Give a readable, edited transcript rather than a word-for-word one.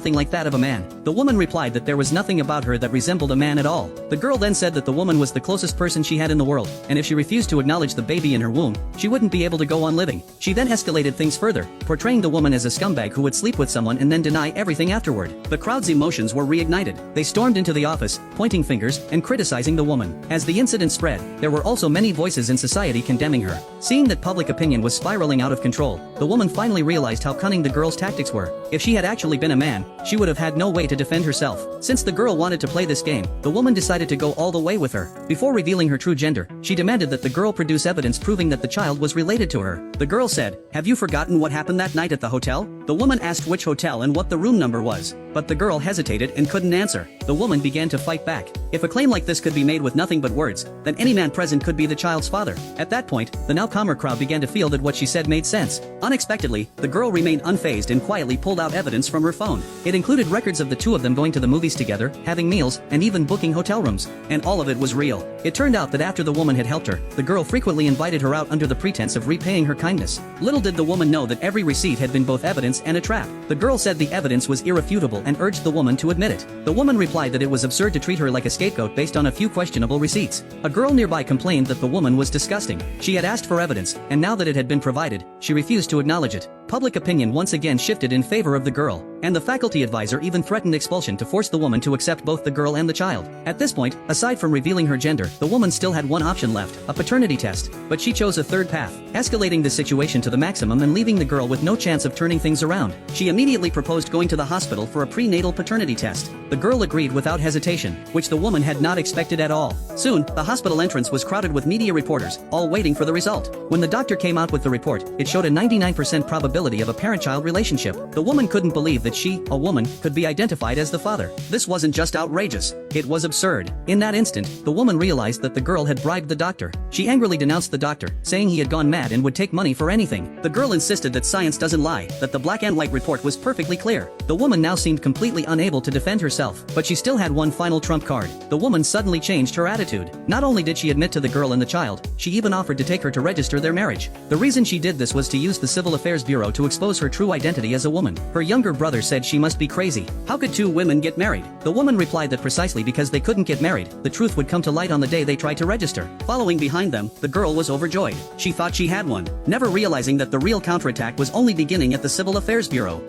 nothing like that of a man. The woman replied that there was nothing about her that resembled a man at all. The girl then said that the woman was the closest person she had in the world, and if she refused to acknowledge the baby in her womb, she wouldn't be able to go on living. She then escalated things further, portraying the woman as a scumbag who would sleep with someone and then deny everything afterward. The crowd's emotions were reignited. They stormed into the office, pointing fingers and criticizing the woman. As the incident spread, there were also many voices in society condemning her. Seeing that public opinion was spiraling out of control, the woman finally realized how cunning the girl's tactics were. If she had actually been a man, she would have had no way to defend herself. Since the girl wanted to play this game, the woman decided to go all the way with her. Before revealing her true gender, she demanded that the girl produce evidence proving that the child was related to her. The girl said, "Have you forgotten what happened that night at the hotel?" The woman asked which hotel and what the room number was, but the girl hesitated and couldn't answer. The woman began to fight back. If a claim like this could be made with nothing but words, then any man present could be the child's father. At that point, the now calmer crowd began to feel that what she said made sense. Unexpectedly, the girl remained unfazed and quietly pulled out evidence from her phone. It included records of the two of them going to the movies together, having meals, and even booking hotel rooms. And all of it was real. It turned out that after the woman had helped her, the girl frequently invited her out under the pretense of repaying her kindness. Little did the woman know that every receipt had been both evidence and a trap. The girl said the evidence was irrefutable and urged the woman to admit it. The woman replied that it was absurd to treat her like a scapegoat based on a few questionable receipts. A girl nearby complained that the woman was disgusting. She had asked for evidence, and now that it had been provided, she refused to acknowledge it. Public opinion once again shifted in favor of the girl, and the faculty advisor even threatened expulsion to force the woman to accept both the girl and the child. At this point, aside from revealing her gender, the woman still had one option left, a paternity test, but she chose a third path, escalating the situation to the maximum and leaving the girl with no chance of turning things around. She immediately proposed going to the hospital for a prenatal paternity test. The girl agreed without hesitation, which the woman had not expected at all. Soon, the hospital entrance was crowded with media reporters, all waiting for the result. When the doctor came out with the report, it showed a 99% probability of a parent-child relationship. The woman couldn't believe that she, a woman, could be identified as the father. This wasn't just outrageous, it was absurd. In that instant, the woman realized that the girl had bribed the doctor. She angrily denounced the doctor, saying he had gone mad and would take money for anything. The girl insisted that science doesn't lie, that the black and white report was perfectly clear. The woman now seemed completely unable to defend herself, but she still had one final trump card. The woman suddenly changed her attitude. Not only did she admit to the girl and the child, she even offered to take her to register their marriage. The reason she did this was to use the Civil Affairs Bureau to expose her true identity as a woman. Her younger brother said she must be crazy. How could two women get married? The woman replied that precisely because they couldn't get married, the truth would come to light on the day they tried to register. Following behind them, the girl was overjoyed. She thought she had one, never realizing that the real counterattack was only beginning at the Civil Affairs Bureau.